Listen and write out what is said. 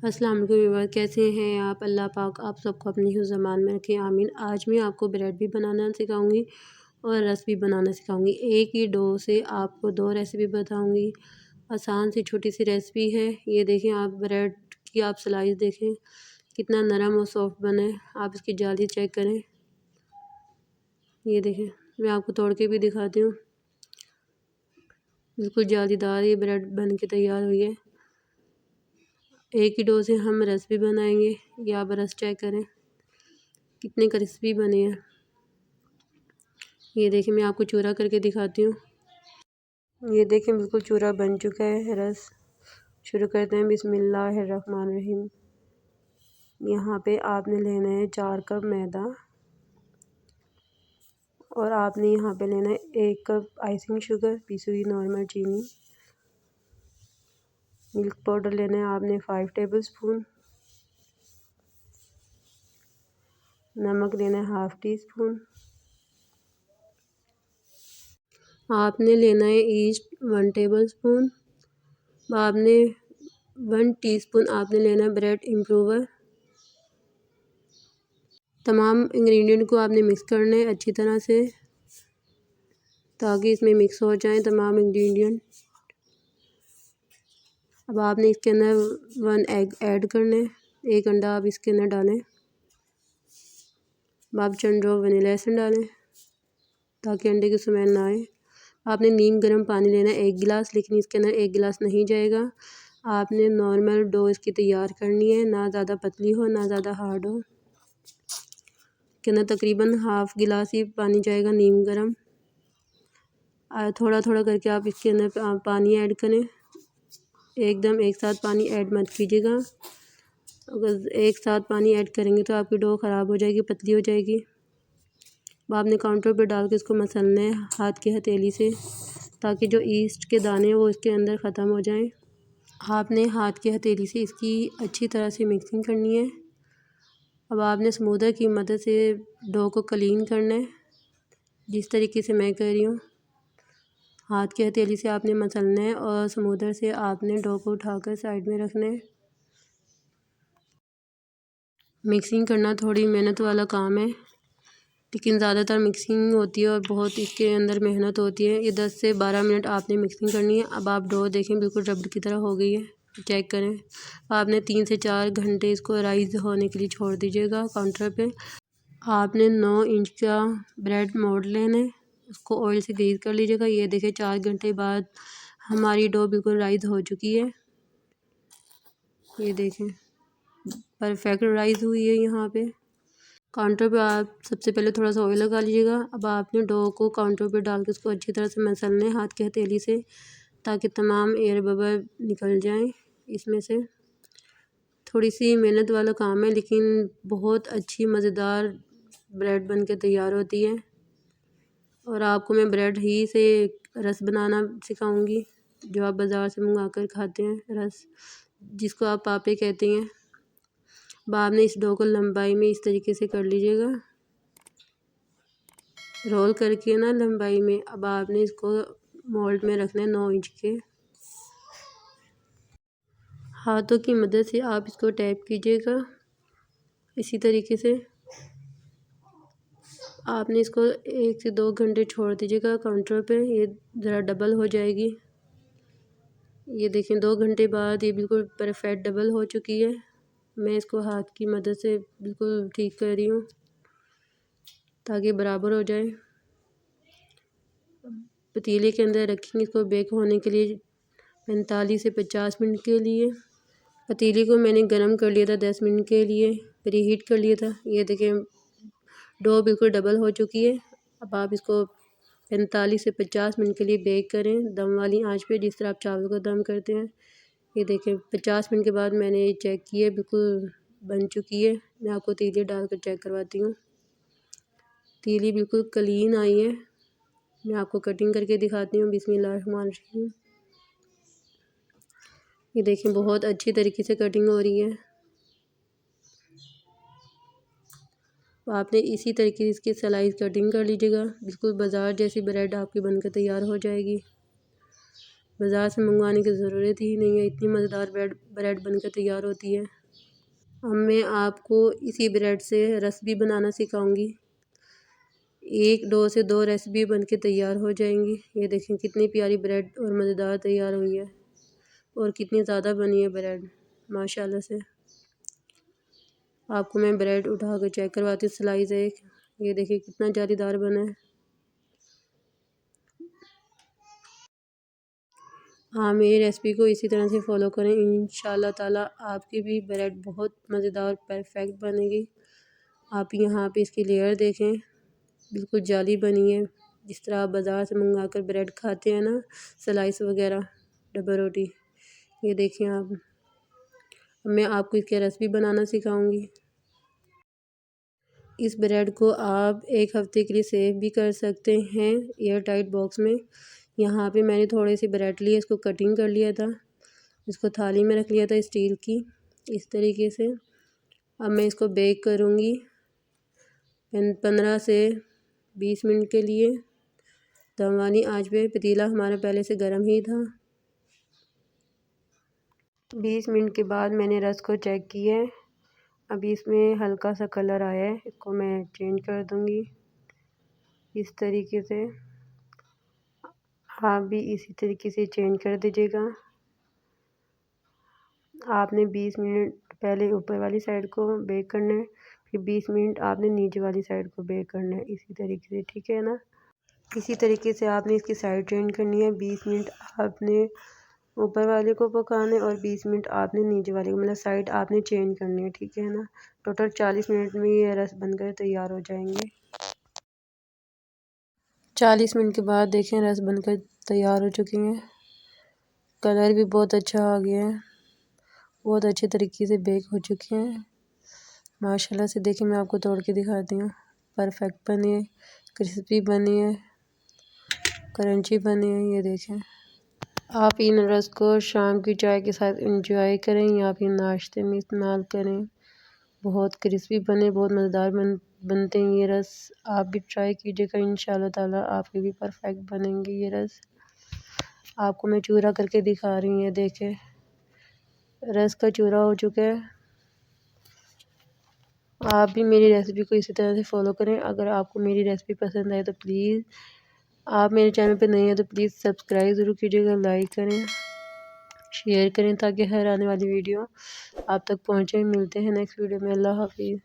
अस्सलाम वालेकुम व्यूअर, कैसे हैं आप। अल्लाह पाक आप सबको अपनी हिफ्ज़ ज़मान में रखें, आमीन। आज मैं आपको ब्रेड भी बनाना सिखाऊंगी और रस भी बनाना सिखाऊंगी। एक ही डो से आपको दो रेसिपी बताऊंगी। आसान सी छोटी सी रेसिपी है। ये देखें, आप ब्रेड की आप स्लाइस देखें कितना नरम और सॉफ्ट बना है। आप इसकी जाली चेक करें। ये देखें, मैं आपको तोड़ के भी दिखाती हूँ। बिल्कुल जालीदार ये ब्रेड बन के तैयार हुई है। एक ही डो से हम रस भी बनाएंगे। ये आप रस चेक करें कितने क्रिस्पी बने हैं। ये देखें, मैं आपको चूरा करके दिखाती हूँ। ये देखें, बिल्कुल चूरा बन चुका है रस। शुरू करते हैं। बिस्मिल्लाहिर्रहमानिर्रहीम। यहाँ पे आपने लेना है 4 कप मैदा और आपने यहाँ पे लेना है 1 कप आइसिंग शुगर, पिसी हुई नॉर्मल चीनी। मिल्क पाउडर लेना है आपने 5 टेबल स्पून। नमक लेना है हाफ़ टी स्पून। आपने लेना है ईस्ट 1 टेबल स्पून। आपने 1 टीस्पून आपने लेना है ब्रेड इम्प्रूवर। तमाम इंग्रेडिएंट को आपने मिक्स करना है अच्छी तरह से ताकि इसमें मिक्स हो जाएं तमाम इंग्रेडिएंट। अब आपने इसके अंदर 1 एग ऐड करना है। 1 अंडा आप इसके अंदर डालें। अब आप चंद ड्रॉप वनीला एसेंस डालें ताकि अंडे की स्मेल ना आए। आपने नीम गर्म पानी लेना है 1 गिलास, लेकिन इसके अंदर 1 गिलास नहीं जाएगा। आपने नॉर्मल डो इसकी तैयार करनी है, ना ज़्यादा पतली हो ना ज़्यादा हार्ड हो। के अंदर तकरीबन हाफ़ गिलास ही पानी जाएगा नीम गर्म। थोड़ा थोड़ा करके आप इसके अंदर पानी ऐड करें। एकदम एक साथ पानी ऐड मत कीजिएगा। अगर एक साथ पानी ऐड करेंगे तो आपकी डो ख़राब हो जाएगी, पतली हो जाएगी। अब आपने काउंटर पर डाल के इसको मसलना है हाथ की हथेली से ताकि जो ईस्ट के दाने वो इसके अंदर ख़त्म हो जाएं। आपने हाथ की हथेली से इसकी अच्छी तरह से मिक्सिंग करनी है। अब आपने स्मूदर की मदद से डो को क्लीन करना है, जिस तरीके से मैं कर रही हूँ। हाथ की हथेली से आपने मसलना है और स्मूदर से आपने डो को उठाकर साइड में रखना है। मिक्सिंग करना थोड़ी मेहनत वाला काम है, लेकिन ज़्यादातर मिक्सिंग होती है और बहुत इसके अंदर मेहनत होती है। ये 10 से 12 मिनट आपने मिक्सिंग करनी है। अब आप डो देखें बिल्कुल रबड़ की तरह हो गई है, चेक करें। आपने 3 से 4 घंटे इसको राइज़ होने के लिए छोड़ दीजिएगा काउंटर पे। आपने 9 इंच का ब्रेड मोल्ड लेना है, उसको ऑयल से ग्रीस कर लीजिएगा। ये देखें 4 घंटे बाद हमारी डो बिल्कुल राइज़ हो चुकी है। ये देखें परफेक्ट राइज़ हुई है। यहाँ पे काउंटर पे आप सबसे पहले थोड़ा सा ऑयल लगा लीजिएगा। अब आपने डो को काउंटर पे डाल के उसको अच्छी तरह से मसलना है हाथ की हथेली से ताकि तमाम एयर बबल निकल जाएं इसमें से। थोड़ी सी मेहनत वाला काम है, लेकिन बहुत अच्छी मज़ेदार ब्रेड बन के तैयार होती है। और आपको मैं ब्रेड ही से रस बनाना सिखाऊंगी, जो आप बाज़ार से मंगा कर खाते हैं, रस जिसको आप पापे कहते हैं। अब आपने इस डो को लंबाई में इस तरीके से कर लीजिएगा, रोल करके ना लंबाई में। अब आपने इसको मोल्ड में रखना है 9 इंच के। हाथों की मदद से आप इसको टैप कीजिएगा इसी तरीके से। आपने इसको 1 से 2 घंटे छोड़ दीजिएगा काउंटर पे, ये ज़रा डबल हो जाएगी। ये देखें 2 घंटे बाद ये बिल्कुल परफेक्ट डबल हो चुकी है। मैं इसको हाथ की मदद से बिल्कुल ठीक कर रही हूँ ताकि बराबर हो जाए। पतीले के अंदर रखेंगे इसको बेक होने के लिए 45 से 50 मिनट के लिए। पतीले को मैंने गरम कर लिया था 10 मिनट के लिए, प्री हीट कर लिया था। ये देखें डो बिल्कुल डबल हो चुकी है। अब आप इसको 45 से 50 मिनट के लिए बेक करें दम वाली आंच पे, जिस तरह आप चावल को दम करते हैं। ये देखें 50 मिनट के बाद मैंने ये चेक किया, बिल्कुल बन चुकी है। मैं आपको तीली डाल कर चेक करवाती हूँ। तीली बिल्कुल क्लीन आई है। मैं आपको कटिंग करके दिखाती हूँ। बिस्मिल्लाहिर्रहमानिर्रहीम। ये देखें बहुत अच्छी तरीके से कटिंग हो रही है। तो आपने इसी तरीके से इसकी स्लाइस कटिंग कर लीजिएगा। बिल्कुल बाज़ार जैसी ब्रेड आपकी बनकर तैयार हो जाएगी। बाज़ार से मंगवाने की ज़रूरत ही नहीं है, इतनी मज़ेदार ब्रेड बनकर तैयार होती है। अब मैं आपको इसी ब्रेड से रेसिपी बनाना सिखाऊंगी। एक डो से 2 रेसिपी बनके तैयार हो जाएंगी। ये देखें कितनी प्यारी ब्रेड और मज़ेदार तैयार हुई है और कितनी ज़्यादा बनी है ब्रेड माशाल्लाह से। आपको मैं ब्रेड उठा कर चेक करवाती हूँ स्लाइस एक। ये देखिए कितना जालीदार बना है। हाँ, मेरी रेसिपी को इसी तरह से फॉलो करें, इंशाल्लाह ताला आपकी भी ब्रेड बहुत मज़ेदार और परफेक्ट बनेगी। आप यहाँ पे इसकी लेयर देखें, बिल्कुल जाली बनी है, जिस तरह आप बाज़ार से मंगा कर ब्रेड खाते हैं ना, स्लाइस वगैरह डबल रोटी। ये देखें आप। अब मैं आपको इसकी रेसिपी बनाना सिखाऊंगी। इस ब्रेड को आप 1 हफ़्ते के लिए सेव भी कर सकते हैं एयर टाइट बॉक्स में। यहाँ पे मैंने थोड़ी सी ब्रेड ली, इसको कटिंग कर लिया था, इसको थाली में रख लिया था स्टील की, इस तरीके से। अब मैं इसको बेक करूँगी 15 से 20 मिनट के लिए। दम वाली आंच पे, पतीला हमारा पहले से गर्म ही था। 20 मिनट के बाद मैंने रस को चेक किया है, अभी इसमें हल्का सा कलर आया है, इसको मैं चेंज कर दूँगी इस तरीके से। आप भी इसी तरीके से चेंज कर दीजिएगा। आपने 20 मिनट पहले ऊपर वाली साइड को बेक करना है, फिर 20 मिनट आपने नीचे वाली साइड को बेक करना है, इसी तरीके से, ठीक है ना। इसी तरीके से आपने इसकी साइड चेंज करनी है। 20 मिनट आपने ऊपर वाले को पकाना है और 20 मिनट आपने नीचे वाले को, मतलब साइड आपने चेंज करनी है, ठीक है ना। टोटल 40 मिनट में ये रस बनकर तैयार हो जाएंगे। 40 मिनट के बाद देखें रस बनकर तैयार हो चुकी हैं। कलर भी बहुत अच्छा आ गया है, बहुत अच्छे तरीके से बेक हो चुके हैं माशाल्लाह से। देखिए मैं आपको तोड़ के दिखाती हूँ, परफेक्ट बनी है, क्रिस्पी बनी है, क्रंची बनी है। ये देखें, आप इन रस को शाम की चाय के साथ एंजॉय करें या फिर नाश्ते में इस्तेमाल करें। बहुत क्रिस्पी बने, बहुत मज़ेदार बनते हैं ये रस। आप भी ट्राई कीजिएगा, इंशाल्लाह ताला आपके भी परफेक्ट बनेंगे ये रस। आपको मैं चूरा करके दिखा रही हूँ, ये देखें रस का चूरा हो चुका है। आप भी मेरी रेसिपी को इसी तरह से फॉलो करें। अगर आपको मेरी रेसिपी पसंद आए तो प्लीज़, आप मेरे चैनल पर नए हैं तो प्लीज़ सब्सक्राइब ज़रूर कीजिएगा, लाइक करें, शेयर करें, ताकि हर आने वाली वीडियो आप तक पहुँचे। मिलते हैं नेक्स्ट वीडियो में। अल्लाह हाफिज़।